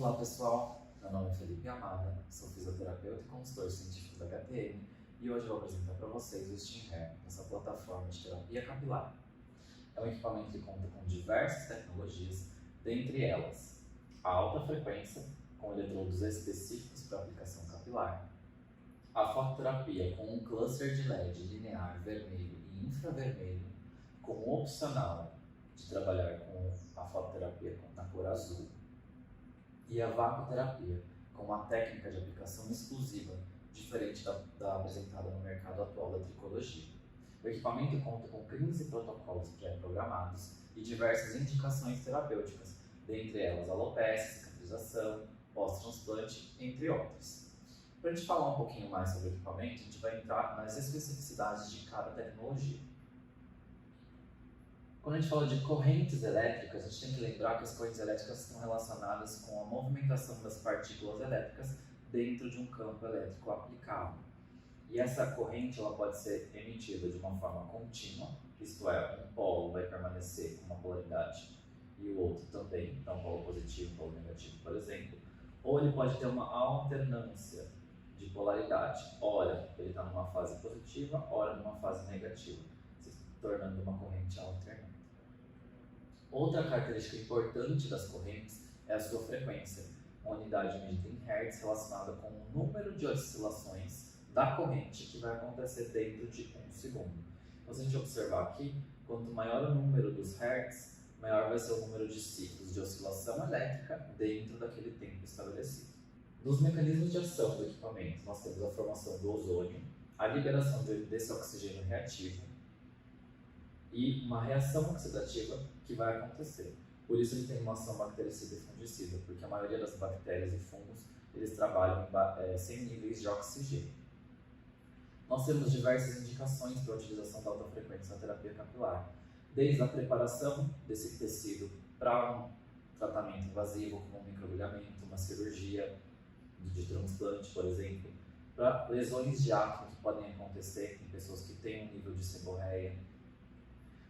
Olá pessoal, meu nome é Felipe Amada, sou fisioterapeuta e consultor científico da HTM e hoje eu vou apresentar para vocês o SteamHair, essa plataforma de terapia capilar. É um equipamento que conta com diversas tecnologias, dentre elas a alta frequência, com eletrodos específicos para aplicação capilar, a fototerapia com um cluster de LED linear vermelho e infravermelho, como opcional de trabalhar com a fototerapia na cor azul, e a vacoterapia, com uma técnica de aplicação exclusiva, diferente da apresentada no mercado atual da tricologia. O equipamento conta com 15 protocolos pré-programados e diversas indicações terapêuticas, dentre elas alopecia, cicatrização, pós-transplante, entre outros. Para a gente falar um pouquinho mais sobre o equipamento, a gente vai entrar nas especificidades de cada tecnologia. Quando a gente fala de correntes elétricas, a gente tem que lembrar que as correntes elétricas estão relacionadas com a movimentação das partículas elétricas dentro de um campo elétrico aplicado. E essa corrente ela pode ser emitida de uma forma contínua, isto é, um polo vai permanecer com uma polaridade e o outro também, então um polo positivo e um polo negativo, por exemplo. Ou ele pode ter uma alternância de polaridade, ora ele está numa fase positiva, ora numa fase negativa, se tornando uma corrente alternante. Outra característica importante das correntes é a sua frequência, uma unidade medida em Hz relacionada com o número de oscilações da corrente que vai acontecer dentro de 1 segundo. Então, se a gente observar aqui, quanto maior o número dos Hz, maior vai ser o número de ciclos de oscilação elétrica dentro daquele tempo estabelecido. Nos mecanismos de ação do equipamento, nós temos a formação do ozônio, a liberação desse oxigênio reativo e uma reação oxidativa que vai acontecer. Por isso ele tem uma ação bactericida e fungicida, porque a maioria das bactérias e fungos eles trabalham sem níveis de oxigênio. Nós temos diversas indicações para a utilização da alta frequência na terapia capilar, desde a preparação desse tecido para um tratamento invasivo, como um microagulhamento, uma cirurgia de transplante, por exemplo, para lesões de acne que podem acontecer em pessoas que têm um nível de seborreia,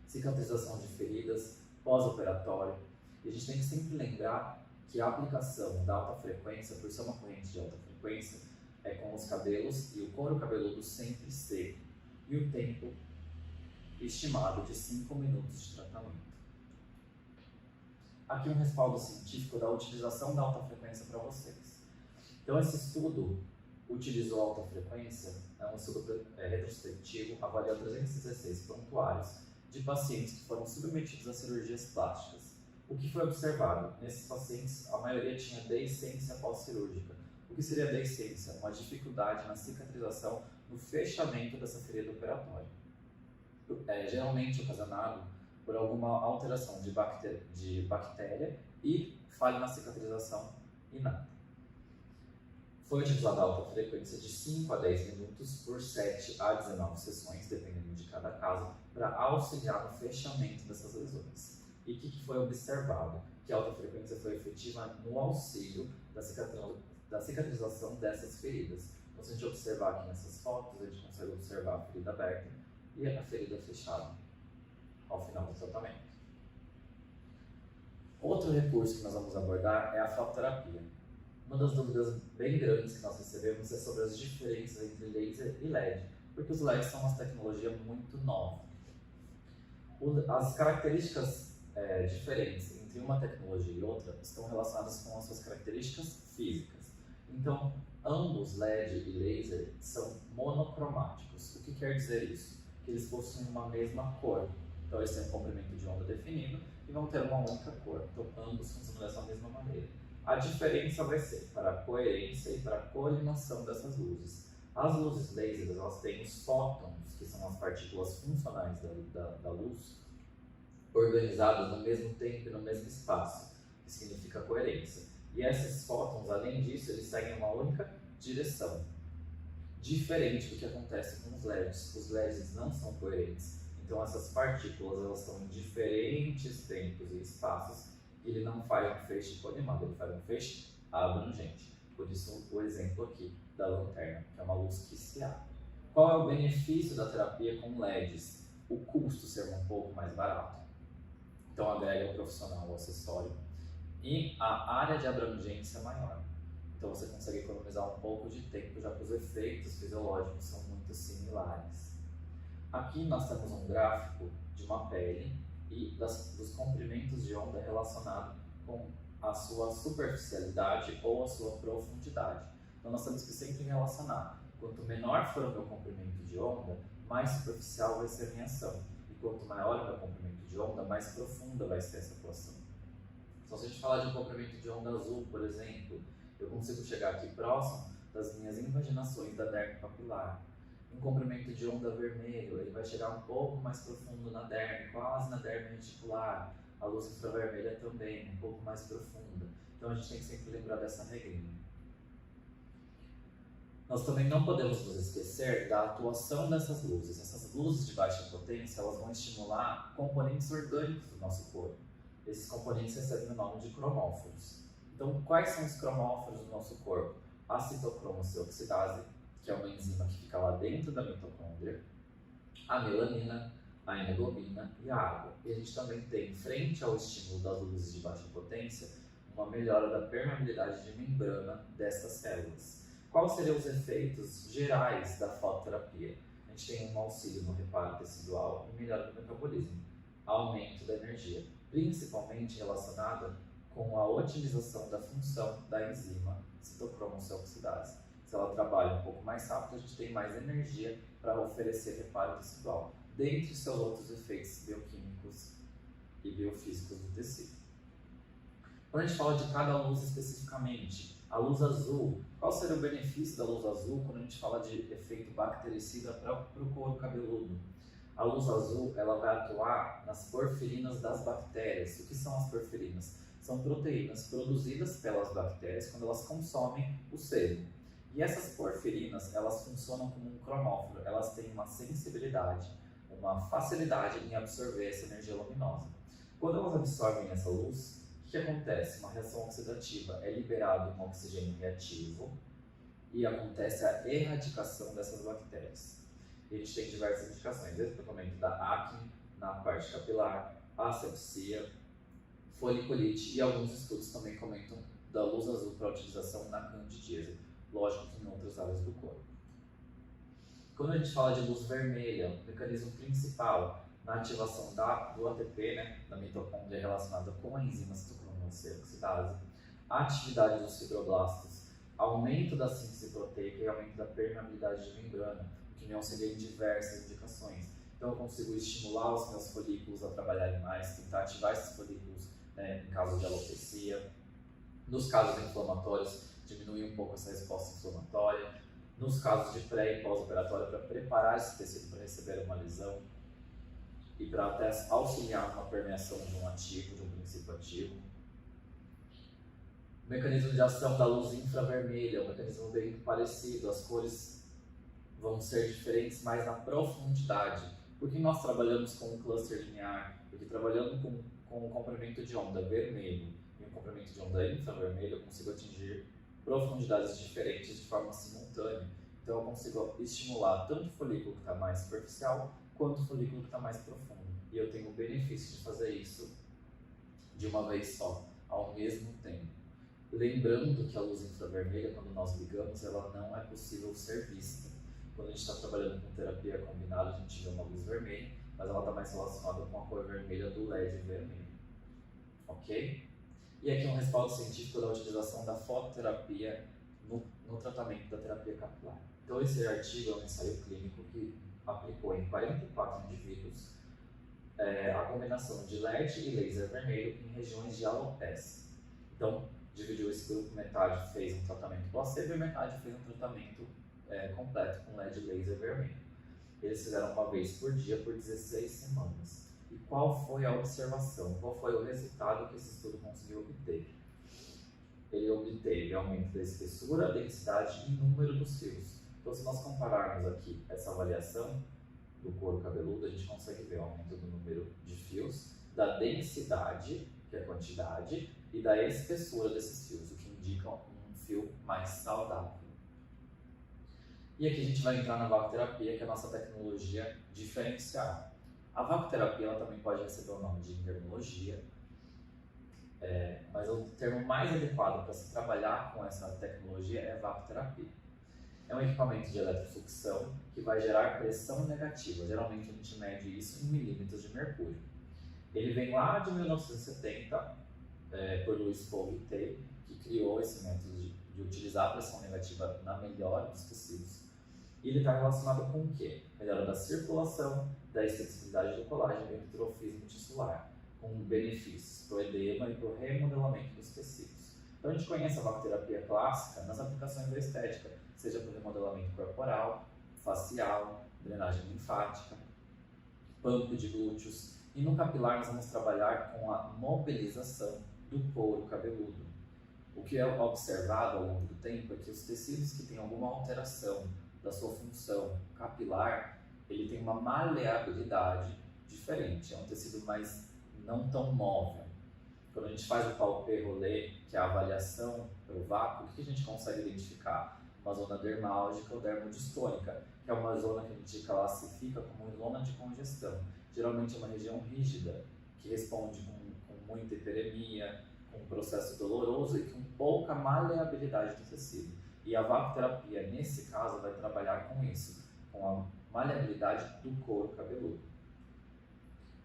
cicatrização de feridas, pós-operatório. E a gente tem que sempre lembrar que a aplicação da alta frequência, por ser uma corrente de alta frequência, é com os cabelos e o couro cabeludo sempre seco e o tempo estimado de 5 minutos de tratamento. Aqui um respaldo científico da utilização da alta frequência para vocês. Então esse estudo utilizou a alta frequência, é um estudo retrospectivo, avaliou 316 prontuários de pacientes que foram submetidos a cirurgias plásticas. O que foi observado? Nesses pacientes, a maioria tinha deiscência pós-cirúrgica. O que seria deiscência? Uma dificuldade na cicatrização, no fechamento dessa ferida operatória. Geralmente ocasionado por alguma alteração de bactéria e falha na cicatrização inata. Foi utilizada a alta frequência de 5 a 10 minutos por 7 a 19 sessões, dependendo de cada caso, para auxiliar no fechamento dessas lesões. E o que foi observado? Que a alta frequência foi efetiva no auxílio da cicatrização dessas feridas. Então, se a gente observar aqui nessas fotos, a gente consegue observar a ferida aberta e a ferida fechada ao final do tratamento. Outro recurso que nós vamos abordar é a fototerapia. Uma das dúvidas bem grandes que nós recebemos é sobre as diferenças entre laser e LED, porque os LEDs são uma tecnologia muito nova. As características diferentes entre uma tecnologia e outra estão relacionadas com as suas características físicas. Então, ambos LED e laser são monocromáticos. O que quer dizer isso? Que eles possuem uma mesma cor. Então, eles têm um comprimento de onda definido e vão ter uma única cor. Então, ambos funcionam dessa mesma maneira. A diferença vai ser para a coerência e para a coordenação dessas luzes. As luzes lasers, elas têm os fótons, que são as partículas funcionais da luz, organizadas no mesmo tempo e no mesmo espaço, que significa coerência. E esses fótons, além disso, eles seguem uma única direção, diferente do que acontece com os LEDs. Os LEDs não são coerentes, então essas partículas elas estão em diferentes tempos e espaços e ele não faz um feixe coordenado, ele faz um feixe abrangente. Por isso o exemplo aqui da lanterna, que é uma luz que se abre. Qual é o benefício da terapia com LEDs? O custo ser um pouco mais barato. Então agrega o profissional, o acessório, e a área de abrangência é maior. Então você consegue economizar um pouco de tempo, já que os efeitos fisiológicos são muito similares. Aqui nós temos um gráfico de uma pele e dos comprimentos de onda relacionado com a sua superficialidade ou a sua profundidade. Então nós temos que sempre relacionar. Quanto menor for o meu comprimento de onda, mais superficial vai ser a minha ação. E quanto maior o meu comprimento de onda, mais profunda vai ser essa atuação. Então se a gente falar de um comprimento de onda azul, por exemplo, eu consigo chegar aqui próximo das minhas invaginações da derme papilar. Um comprimento de onda vermelho, ele vai chegar um pouco mais profundo na derme, quase na derme reticular. A luz infravermelha também, um pouco mais profunda. Então a gente tem que sempre lembrar dessa regrinha. Nós também não podemos nos esquecer da atuação dessas luzes. Essas luzes de baixa potência, elas vão estimular componentes orgânicos do nosso corpo. Esses componentes recebem o nome de cromóforos. Então, quais são os cromóforos do nosso corpo? A citocromoceoxidase, que é uma enzima que fica lá dentro da mitocôndria, a melanina, a hemoglobina e a água. E a gente também tem, frente ao estímulo das luzes de baixa potência, uma melhora da permeabilidade de membrana dessas células. Quais seriam os efeitos gerais da fototerapia? A gente tem um auxílio no reparo tecidual e melhora do metabolismo, aumento da energia, principalmente relacionada com a otimização da função da enzima citocromoceoxidase. Se ela trabalha um pouco mais rápido, a gente tem mais energia para oferecer reparo tecidual, dentre seus outros efeitos bioquímicos e biofísicos do tecido. Quando a gente fala de cada luz especificamente, a luz azul, qual seria o benefício da luz azul quando a gente fala de efeito bactericida para o couro cabeludo? A luz azul, ela vai atuar nas porfirinas das bactérias. O que são as porfirinas? São proteínas produzidas pelas bactérias quando elas consomem o sebo. E essas porfirinas, elas funcionam como um cromóforo, elas têm uma sensibilidade, uma facilidade em absorver essa energia luminosa. Quando elas absorvem essa luz, o que acontece? Uma reação oxidativa, é liberado um oxigênio reativo e acontece a erradicação dessas bactérias. E a gente tem diversas indicações, desde o tratamento da acne, na parte capilar, asepsia, foliculite e alguns estudos também comentam da luz azul para utilização na candidíase, lógico que em outras áreas do corpo. Quando a gente fala de luz vermelha, o mecanismo principal na ativação do ATP, da mitocôndria relacionada com a enzima citocromoceoxidase, a atividade dos fibroblastos, aumento da síntese proteica e aumento da permeabilidade de membrana, o que me auxilia em diversas indicações. Então eu consigo estimular os meus folículos a trabalharem mais, tentar ativar esses folículos em caso de alopecia. Nos casos inflamatórios, diminuir um pouco essa resposta inflamatória. Nos casos de pré e pós-operatório, para preparar esse tecido para receber uma lesão e para até auxiliar na permeação de um ativo, de um princípio ativo. O mecanismo de ação da luz infravermelha é um mecanismo bem parecido, as cores vão ser diferentes, mas na profundidade. Porque nós trabalhamos com um cluster linear, porque trabalhando com um comprimento de onda vermelho e um comprimento de onda infravermelho, eu consigo atingir profundidades diferentes de forma simultânea. Então eu consigo estimular tanto o folículo que está mais superficial, quanto o folículo que está mais profundo. E eu tenho o benefício de fazer isso de uma vez só, ao mesmo tempo. Lembrando que a luz infravermelha, quando nós ligamos, ela não é possível ser vista. Quando a gente está trabalhando com terapia combinada, a gente vê uma luz vermelha, mas ela está mais relacionada com a cor vermelha do LED vermelho. Ok? E aqui um respaldo científico da utilização da fototerapia no tratamento da terapia capilar. Então esse artigo é um ensaio clínico que aplicou em 44 indivíduos a combinação de LED e laser vermelho em regiões de alopecia. Então, dividiu esse grupo, metade fez um tratamento placebo e metade fez um tratamento completo com LED e laser vermelho. Eles fizeram uma vez por dia por 16 semanas. E qual foi a observação? Qual foi o resultado que esse estudo conseguiu obter? Ele obteve aumento da espessura, densidade e número dos fios. Então, se nós compararmos aqui essa avaliação do couro cabeludo, a gente consegue ver o aumento do número de fios, da densidade, que é a quantidade, e da espessura desses fios, o que indica um fio mais saudável. E aqui a gente vai entrar na vacoterapia, que é a nossa tecnologia diferencial. A vacoterapia ela também pode receber o nome de endermologia, mas o termo mais adequado para se trabalhar com essa tecnologia é vapoterapia. É um equipamento de eletrosucção que vai gerar pressão negativa. Geralmente a gente mede isso em milímetros de mercúrio. Ele vem lá de 1970, por Louis Pauliet, que criou esse método de utilizar a pressão negativa na melhora dos tecidos. E ele está relacionado com o quê? Melhora da circulação, da extensibilidade do colágeno e do trofismo tissular, com benefícios para o edema e para o remodelamento dos tecidos. Então a gente conhece a vapoterapia clássica nas aplicações da estética, seja para o remodelamento corporal, facial, drenagem linfática, pump de glúteos. E no capilar nós vamos trabalhar com a mobilização do couro cabeludo. O que é observado ao longo do tempo é que os tecidos que têm alguma alteração da sua função capilar, ele tem uma maleabilidade diferente, é um tecido mais não tão móvel. Quando a gente faz o palpé-rolê, que é a avaliação pelo vácuo, o que a gente consegue identificar? Uma zona dermálgica ou dermodistônica, que é uma zona que a gente classifica como zona de congestão. Geralmente é uma região rígida, que responde com muita hiperemia, com um processo doloroso e com pouca maleabilidade do tecido. E a vapoterapia, nesse caso, vai trabalhar com isso, com a maleabilidade do couro cabeludo.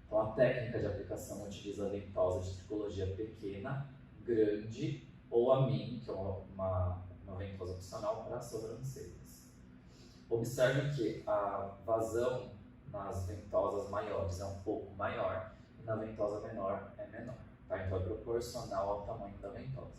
Então, a técnica de aplicação utiliza a ventosa de tricologia pequena, grande ou a mini, que é uma ventosa opcional para as sobrancelhas. Observe que a vazão nas ventosas maiores é um pouco maior e na ventosa menor é menor. Tá? Então, é proporcional ao tamanho da ventosa.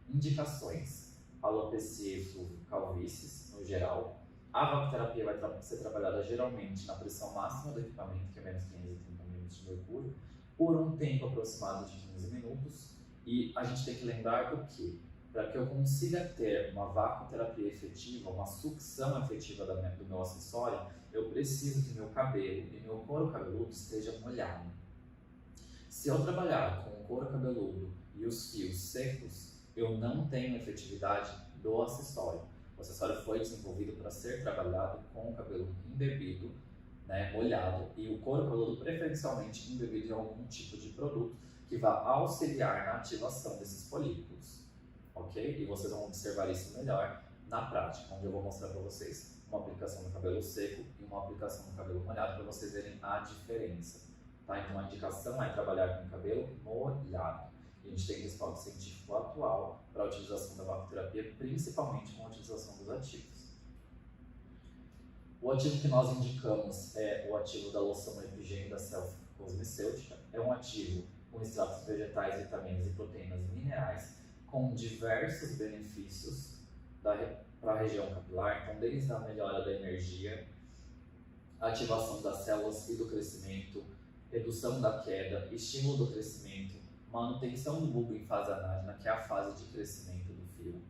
Indicações: alopecia e fluvo calvícies, no geral. A vapoterapia vai ser trabalhada geralmente na pressão máxima do equipamento, que é menos 530 mm de mercúrio, por um tempo aproximado de 15 minutos. E a gente tem que lembrar do que? Para que eu consiga ter uma vapoterapia efetiva, uma sucção efetiva do meu acessório, eu preciso que meu cabelo e meu couro cabeludo esteja molhado. Se eu trabalhar com o couro cabeludo e os fios secos, eu não tenho efetividade do acessório. O acessório foi desenvolvido para ser trabalhado com o cabelo embebido, molhado, e o couro cabeludo preferencialmente embebido em algum tipo de produto que vá auxiliar na ativação desses folículos, ok? E vocês vão observar isso melhor na prática, onde eu vou mostrar para vocês uma aplicação no cabelo seco e uma aplicação no cabelo molhado para vocês verem a diferença. Tá? Então a indicação é trabalhar com o cabelo molhado. E a gente tem respaldo científico atual para a utilização da vapoterapia, principalmente com a utilização dos ativos. O ativo que nós indicamos é o ativo da loção Epigênio da Self Cosmecêutica. É um ativo com extratos vegetais, vitaminas e proteínas minerais, com diversos benefícios para a região capilar, então desde a melhora da energia, ativação das células e do crescimento, redução da queda, estímulo do crescimento, manutenção do bulbo em fase anágena, que é a fase de crescimento do fio,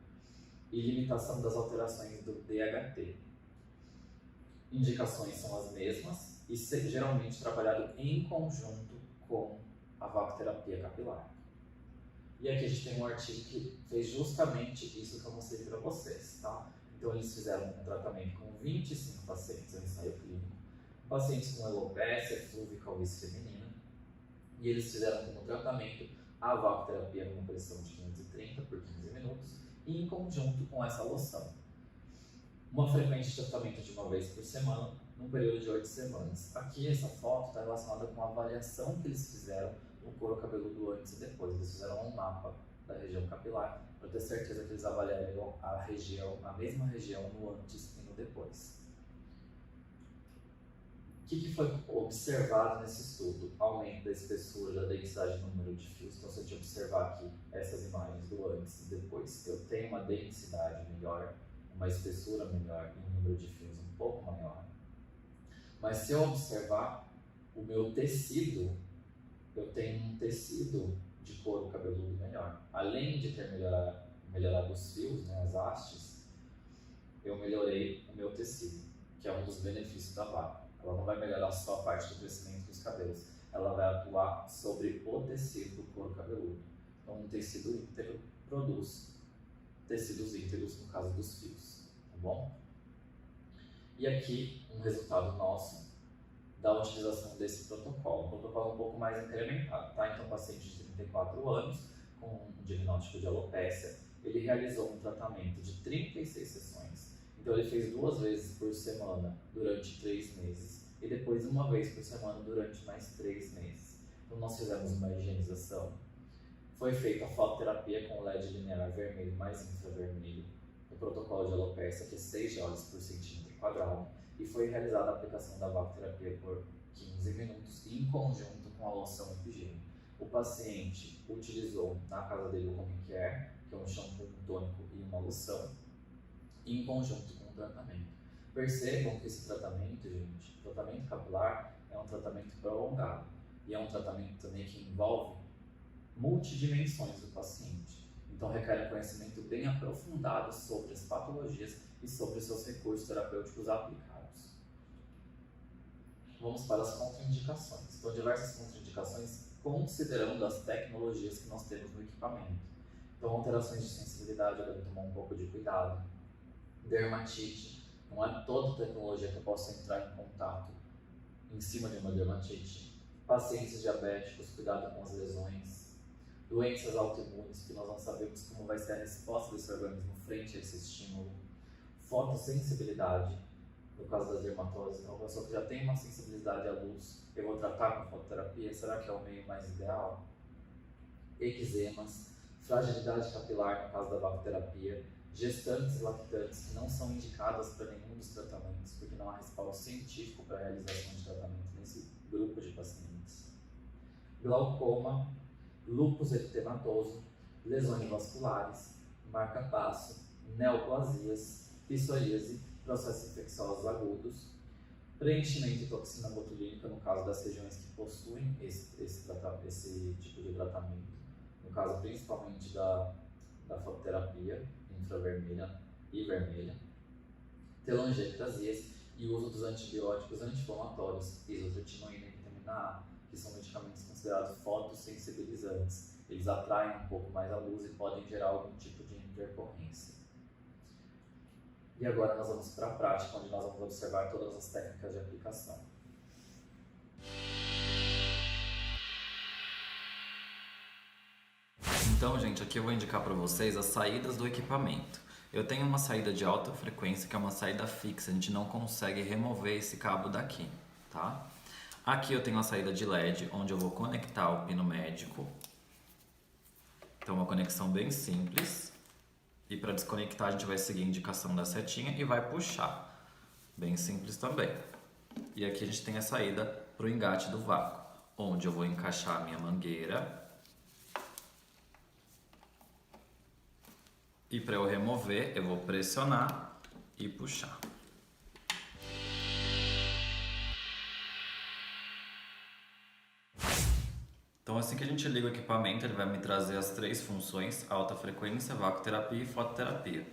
e limitação das alterações do DHT. Indicações são as mesmas e geralmente trabalhado em conjunto com a vapoterapia capilar. E aqui a gente tem um artigo que fez justamente isso que eu mostrei para vocês, tá? Então eles fizeram um tratamento com 25 pacientes em ensaio clínico, pacientes com alopecia, fluvo e calvície feminina, e eles fizeram como tratamento a vapoterapia com pressão de 530 por 15 minutos e em conjunto com essa loção. Uma frequência de tratamento de uma vez por semana, num período de 8 semanas. Aqui essa foto está relacionada com a avaliação que eles fizeram no couro cabeludo antes e depois. Eles fizeram um mapa da região capilar para ter certeza que eles avaliaram a mesma região no antes e no depois. O que foi observado nesse estudo? Aumento da espessura, da densidade do número de fios. Então, se a gente observar aqui essas imagens do antes e depois, eu tenho uma densidade melhor, uma espessura melhor e um número de fios um pouco maior. Mas se eu observar o meu tecido, eu tenho um tecido de couro cabeludo melhor. Além de ter melhorado os fios, as hastes, eu melhorei o meu tecido, que é um dos benefícios da vaca. Ela não vai melhorar só a parte do crescimento dos cabelos, ela vai atuar sobre o tecido do couro cabeludo. Então, um tecido íntegro produz tecidos íntegros, no caso dos fios, tá bom? E aqui, um resultado nosso da utilização desse protocolo. Um protocolo um pouco mais incrementado, tá? Então, paciente de 34 anos, com um diagnóstico de alopecia, ele realizou um tratamento de 36 sessões. Então ele fez 2 vezes por semana durante 3 meses e depois 1 vez por semana durante mais 3 meses. Então nós fizemos uma higienização. Foi feita a fototerapia com LED linear vermelho mais infravermelho, no protocolo de alopecia, que é 6 joules por centímetro quadrado, e foi realizada a aplicação da vapoterapia por 15 minutos em conjunto com a loção Epigênio. O paciente utilizou na casa dele o home care, que é um shampoo, um tônico e uma loção, em conjunto com o tratamento. Percebam que esse tratamento, gente, o tratamento capilar é um tratamento prolongado e é um tratamento também que envolve multidimensões do paciente. Então requer um conhecimento bem aprofundado sobre as patologias e sobre os seus recursos terapêuticos aplicados. Vamos para as contraindicações. Então, diversas contraindicações considerando as tecnologias que nós temos no equipamento. Então, alterações de sensibilidade, eu devo tomar um pouco de cuidado. Dermatite, não é toda tecnologia que eu posso entrar em contato em cima de uma dermatite. Pacientes diabéticos, cuidado com as lesões. Doenças autoimunes, que nós não sabemos como vai ser a resposta desse organismo frente a esse estímulo. Fotossensibilidade, no caso das dermatoses, então, a pessoa que já tem uma sensibilidade à luz, eu vou tratar com fototerapia, será que é o meio mais ideal? Eczemas, fragilidade capilar, no caso da vapoterapia, gestantes e lactantes que não são indicadas para nenhum dos tratamentos, porque não há respaldo científico para a realização de tratamento nesse grupo de pacientes. Glaucoma, lúpus eritematoso, lesões vasculares, marca-passo, neoplasias, psoríase, processos infecciosos agudos, preenchimento de toxina botulínica no caso das regiões que possuem esse tipo de tratamento, no caso principalmente da fototerapia infravermelha e vermelha, telangiectasias e o uso dos antibióticos anti-inflamatórios, isotretinoína e vitamina A, que são medicamentos considerados fotossensibilizantes. Eles atraem um pouco mais a luz e podem gerar algum tipo de intercorrência. E agora nós vamos para a prática, onde nós vamos observar todas as técnicas de aplicação. Então, gente, aqui eu vou indicar para vocês as saídas do equipamento. Eu tenho uma saída de alta frequência, que é uma saída fixa, a gente não consegue remover esse cabo daqui, tá? Aqui eu tenho a saída de LED, onde eu vou conectar o pino médico. Então, uma conexão bem simples. E para desconectar, a gente vai seguir a indicação da setinha e vai puxar. Bem simples também. E aqui a gente tem a saída para o engate do vácuo, onde eu vou encaixar a minha mangueira. E para eu remover, eu vou pressionar e puxar. Então, assim que a gente liga o equipamento, ele vai me trazer as 3 funções: alta frequência, vacuoterapia e fototerapia.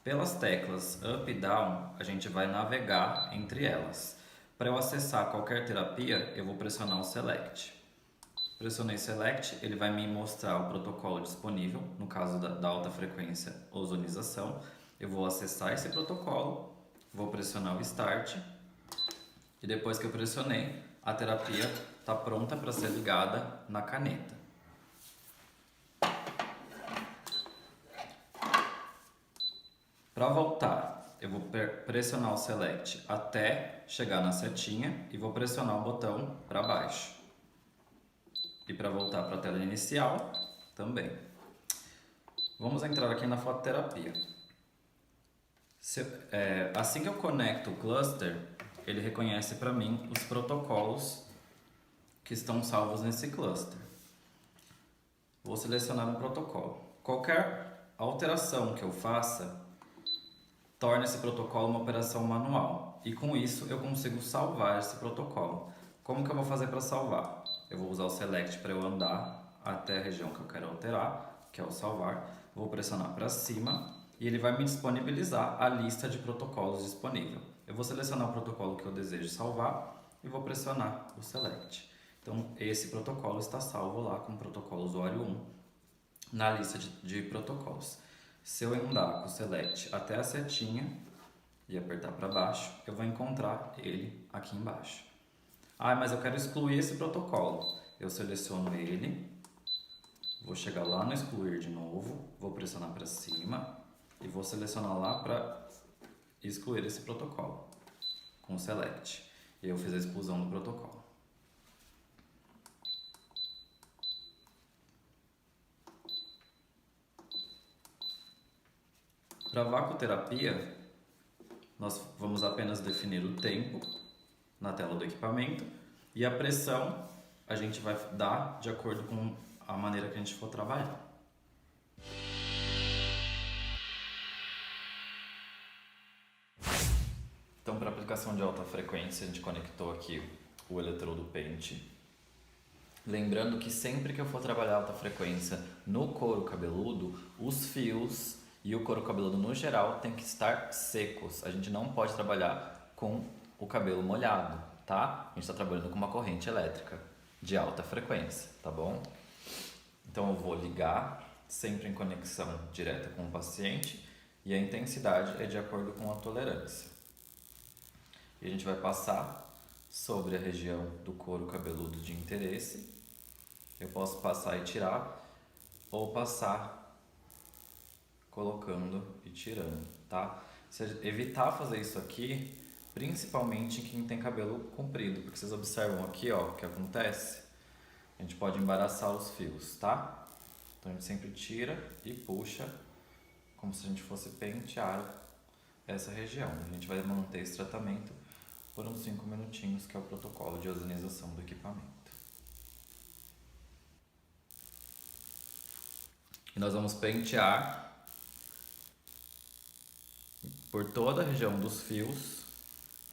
Pelas teclas up e down, a gente vai navegar entre elas. Para eu acessar qualquer terapia, eu vou pressionar o select. Pressionei select, ele vai me mostrar o protocolo disponível, no caso da alta frequência, ozonização. Eu vou acessar esse protocolo, vou pressionar o start e depois que eu pressionei, a terapia está pronta para ser ligada na caneta. Para voltar, eu vou pressionar o select até chegar na setinha e vou pressionar o botão para baixo. E para voltar para a tela inicial, também. Vamos entrar aqui na fototerapia. Assim que eu conecto o cluster, ele reconhece para mim os protocolos que estão salvos nesse cluster. Vou selecionar um protocolo. Qualquer alteração que eu faça torna esse protocolo uma operação manual. E com isso eu consigo salvar esse protocolo. Como que eu vou fazer para salvar? Eu vou usar o select para eu andar até a região que eu quero alterar, que é o salvar. Vou pressionar para cima e ele vai me disponibilizar a lista de protocolos disponível. Eu vou selecionar o protocolo que eu desejo salvar e vou pressionar o select. Então, esse protocolo está salvo lá com o protocolo usuário 1 na lista de protocolos. Se eu andar com o select até a setinha e apertar para baixo, eu vou encontrar ele aqui embaixo. Ah, mas eu quero excluir esse protocolo. Eu seleciono ele Vou chegar lá no excluir de novo, vou pressionar para cima e vou selecionar lá para excluir esse protocolo com o select. E eu fiz a exclusão do protocolo. Para vacuoterapia, nós vamos apenas definir o tempo na tela do equipamento e a pressão a gente vai dar de acordo com a maneira que a gente for trabalhar. Então, para aplicação de alta frequência, a gente conectou aqui o eletrodo pente. Lembrando que sempre que eu for trabalhar alta frequência no couro cabeludo, os fios e o couro cabeludo no geral tem que estar secos. A gente não pode trabalhar com o cabelo molhado, tá? A gente está trabalhando com uma corrente elétrica de alta frequência, tá bom? Então eu vou ligar sempre em conexão direta com o paciente e a intensidade é de acordo com a tolerância. E a gente vai passar sobre a região do couro cabeludo de interesse. Eu posso passar e tirar, ou passar colocando e tirando, tá? Se evitar fazer isso aqui, principalmente em quem tem cabelo comprido, porque vocês observam aqui, ó, o que acontece? A gente pode embaraçar os fios, tá? Então a gente sempre tira e puxa, como se a gente fosse pentear essa região. A gente vai manter esse tratamento por uns 5 minutinhos, que é o protocolo de ozonização do equipamento. E nós vamos pentear por toda a região dos fios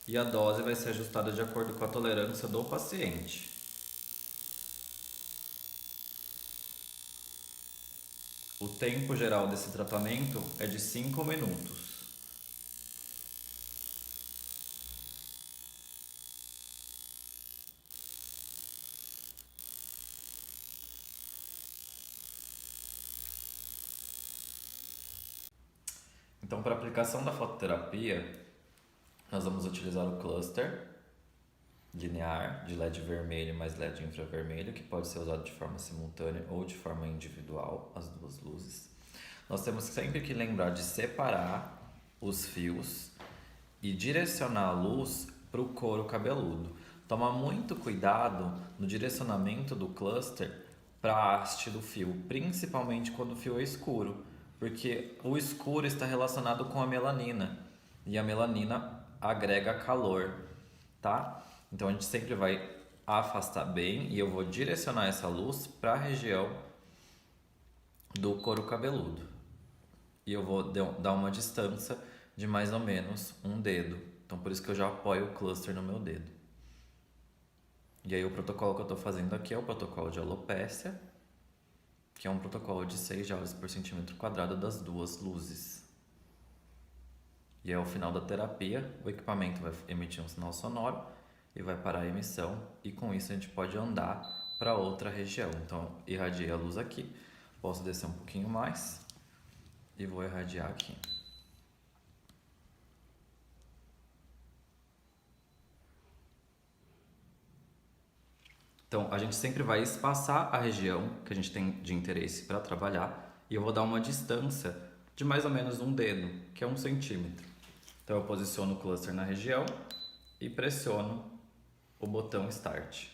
e a dose vai ser ajustada de acordo com a tolerância do paciente. O tempo geral desse tratamento é de 5 minutos. Então, para a aplicação da fototerapia, nós vamos utilizar o cluster linear de LED vermelho mais LED infravermelho, que pode ser usado de forma simultânea ou de forma individual, as duas luzes. Nós temos sempre que lembrar de separar os fios e direcionar a luz para o couro cabeludo. Toma muito cuidado no direcionamento do cluster para a haste do fio, principalmente quando o fio é escuro, porque o escuro está relacionado com a melanina e a melanina agrega calor, tá? Então a gente sempre vai afastar bem e eu vou direcionar essa luz para a região do couro cabeludo. E eu vou dar uma distância de mais ou menos um dedo. Então por isso que eu já apoio o cluster no meu dedo. E aí o protocolo que eu estou fazendo aqui é o protocolo de alopécia, que é um protocolo de 6 joules por centímetro quadrado das duas luzes. E aí, ao final da terapia, o equipamento vai emitir um sinal sonoro e vai parar a emissão, e com isso a gente pode andar para outra região. Então, irradiei a luz aqui, posso descer um pouquinho mais e vou irradiar aqui. Então, a gente sempre vai espaçar a região que a gente tem de interesse para trabalhar e eu vou dar uma distância de mais ou menos um dedo, que é 1 centímetro. Então, eu posiciono o cluster na região e pressiono o botão Start.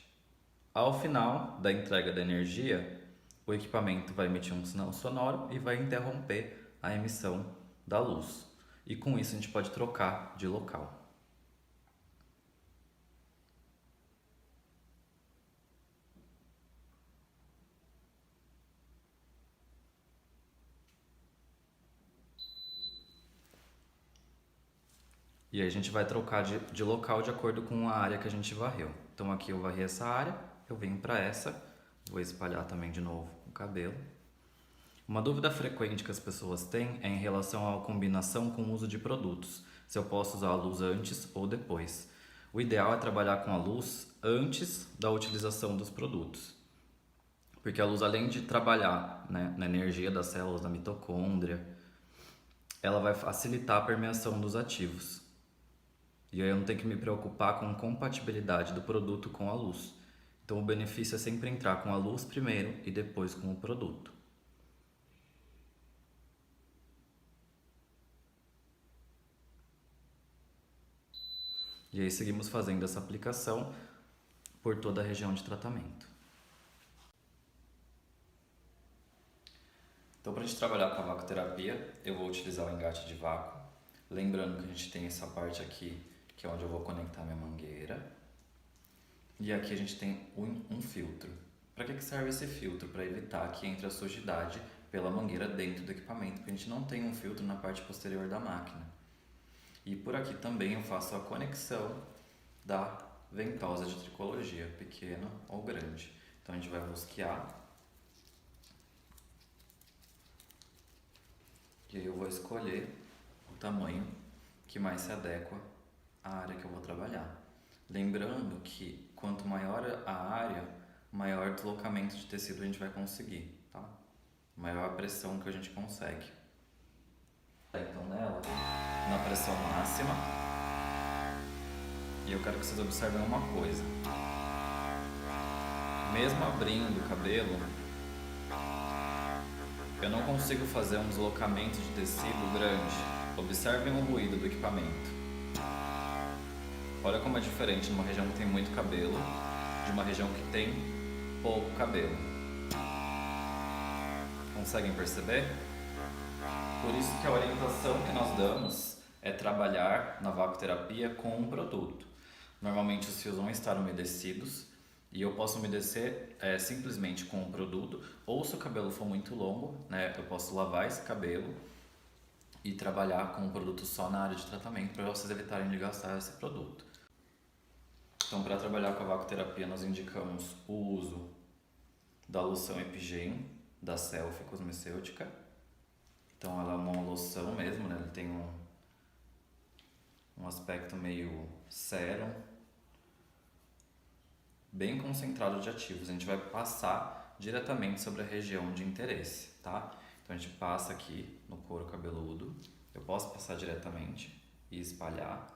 Ao final da entrega da energia, o equipamento vai emitir um sinal sonoro e vai interromper a emissão da luz. E com isso a gente pode trocar de local. E aí a gente vai trocar de local de acordo com a área que a gente varreu. Então aqui eu varri essa área, eu venho para essa, vou espalhar também de novo o cabelo. Uma dúvida frequente que as pessoas têm é em relação à combinação com o uso de produtos, se eu posso usar a luz antes ou depois. O ideal é trabalhar com a luz antes da utilização dos produtos, porque a luz, além de trabalhar, né, na energia das células da mitocôndria, ela vai facilitar a permeação dos ativos. E aí eu não tenho que me preocupar com compatibilidade do produto com a luz. Então o benefício é sempre entrar com a luz primeiro e depois com o produto. E aí seguimos fazendo essa aplicação por toda a região de tratamento. Então, para a gente trabalhar com a vacuoterapia, eu vou utilizar o engate de vácuo. Lembrando que a gente tem essa parte aqui, que é onde eu vou conectar minha mangueira. E aqui a gente tem um filtro. Para que serve esse filtro? Para evitar que entre a sujidade pela mangueira dentro do equipamento, porque a gente não tem um filtro na parte posterior da máquina. E por aqui também eu faço a conexão da ventosa de tricologia, pequena ou grande. Então a gente vai rosquear. E aí eu vou escolher o tamanho que mais se adequa à área que eu vou trabalhar. Lembrando que quanto maior a área, maior deslocamento de tecido a gente vai conseguir, tá? Maior a pressão que a gente consegue. Então nela, na pressão máxima, e eu quero que vocês observem uma coisa. Mesmo abrindo o cabelo, eu não consigo fazer um deslocamento de tecido grande. Observem o ruído do equipamento. Olha como é diferente numa região que tem muito cabelo, de uma região que tem pouco cabelo. Conseguem perceber? Por isso que a orientação que nós damos é trabalhar na vacuoterapia com um produto. Normalmente os fios vão estar umedecidos e eu posso umedecer simplesmente com um produto, ou se o cabelo for muito longo, né, eu posso lavar esse cabelo e trabalhar com um produto só na área de tratamento para vocês evitarem de gastar esse produto. Então, para trabalhar com a vacuoterapia, nós indicamos o uso da loção Epigen da Selfie Cosmecêutica. Então ela é uma loção mesmo, né? Ele tem um aspecto meio sérum, bem concentrado de ativos. A gente vai passar diretamente sobre a região de interesse, tá? Então a gente passa aqui no couro cabeludo, eu posso passar diretamente e espalhar.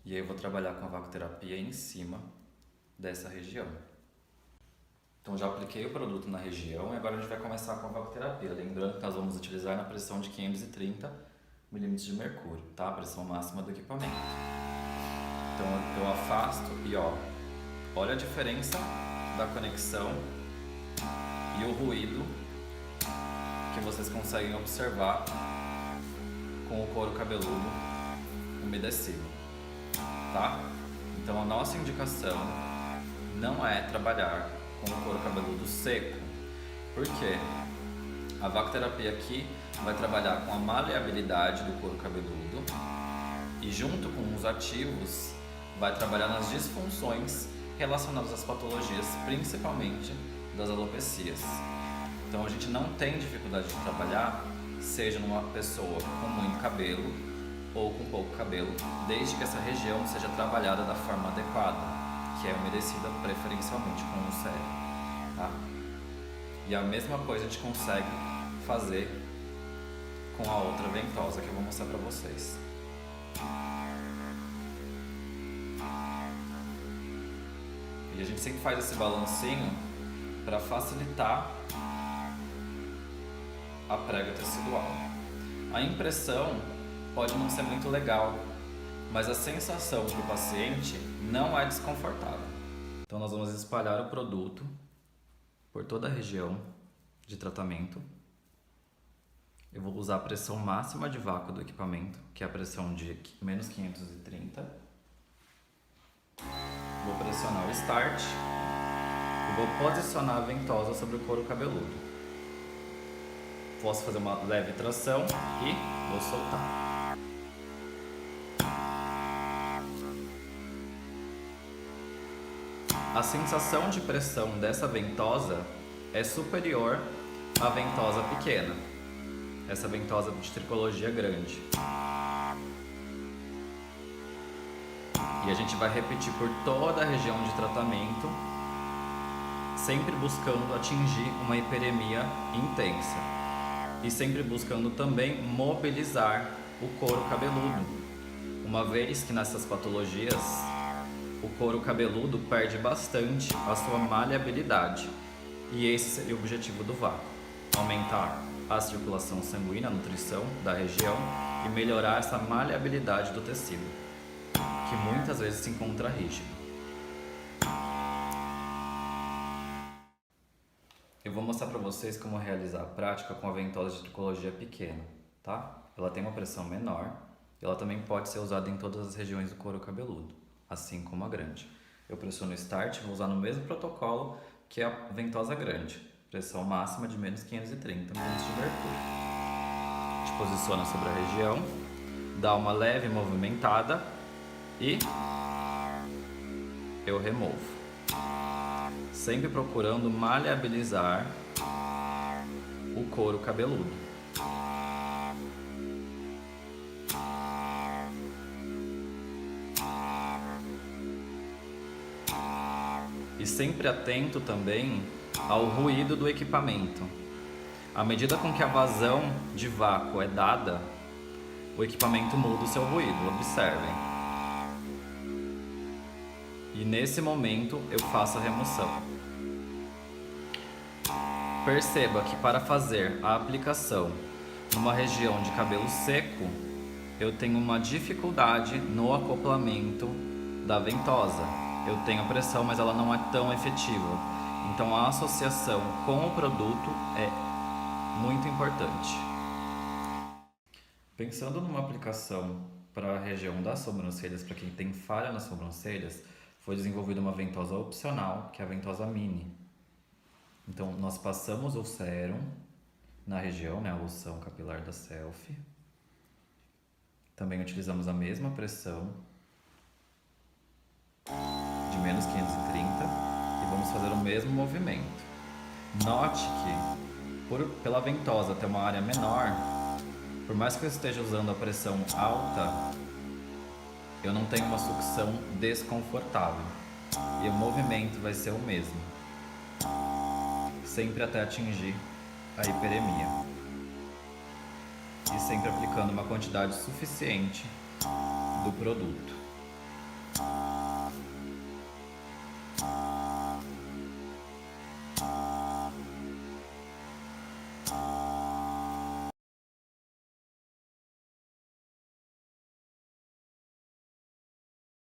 E aí eu vou trabalhar com a vacuoterapia em cima dessa região. Então já apliquei o produto na região e agora a gente vai começar com a vacuoterapia. Lembrando que nós vamos utilizar na pressão de 530 mm de mercúrio, tá? A pressão máxima do equipamento. Então eu afasto e olha a diferença da conexão e o ruído que vocês conseguem observar com o couro cabeludo umedecido, tá? Então a nossa indicação não é trabalhar com o couro cabeludo seco, porque a vacuoterapia aqui vai trabalhar com a maleabilidade do couro cabeludo e junto com os ativos vai trabalhar nas disfunções relacionadas às patologias, principalmente das alopecias. Então a gente não tem dificuldade de trabalhar, seja numa pessoa com muito cabelo ou com pouco cabelo, desde que essa região seja trabalhada da forma adequada, que é umedecida preferencialmente com o sérum, tá? E a mesma coisa a gente consegue fazer com a outra ventosa que eu vou mostrar pra vocês. E a gente sempre faz esse balancinho para facilitar a prega tecidual. A impressão pode não ser muito legal, mas a sensação para o paciente não é desconfortável. Então nós vamos espalhar o produto por toda a região de tratamento. Eu vou usar a pressão máxima de vácuo do equipamento, que é a pressão de menos 530. Vou pressionar o Start e vou posicionar a ventosa sobre o couro cabeludo. Posso fazer uma leve tração e vou soltar. A sensação de pressão dessa ventosa é superior à ventosa pequena, essa ventosa de tricologia grande. E a gente vai repetir por toda a região de tratamento, sempre buscando atingir uma hiperemia intensa e sempre buscando também mobilizar o couro cabeludo, uma vez que nessas patologias o couro cabeludo perde bastante a sua maleabilidade. E esse seria o objetivo do vácuo: aumentar a circulação sanguínea, a nutrição da região e melhorar essa maleabilidade do tecido, que muitas vezes se encontra rígido. Eu vou mostrar para vocês como realizar a prática com a ventosa de tricologia pequena, tá? Ela tem uma pressão menor e ela também pode ser usada em todas as regiões do couro cabeludo, assim como a grande. Eu pressiono Start, vou usar no mesmo protocolo que a ventosa grande, pressão máxima de menos 530 mm de mercúrio. A gente posiciona sobre a região, dá uma leve movimentada e eu removo. Sempre procurando maleabilizar o couro cabeludo. E sempre atento também ao ruído do equipamento. À medida com que a vazão de vácuo é dada, o equipamento muda o seu ruído, observem. E nesse momento eu faço a remoção. Perceba que para fazer a aplicação numa região de cabelo seco, eu tenho uma dificuldade no acoplamento da ventosa. Eu tenho pressão, mas ela não é tão efetiva. Então a associação com o produto é muito importante. Pensando numa aplicação para a região das sobrancelhas, para quem tem falha nas sobrancelhas, foi desenvolvida uma ventosa opcional, que é a ventosa mini. Então nós passamos o sérum na região, né, a loção capilar da Selfie. Também utilizamos a mesma pressão de menos 530 e vamos fazer o mesmo movimento. Note que pela ventosa ter uma área menor, por mais que eu esteja usando a pressão alta, eu não tenho uma sucção desconfortável e o movimento vai ser o mesmo, sempre até atingir a hiperemia e sempre aplicando uma quantidade suficiente do produto.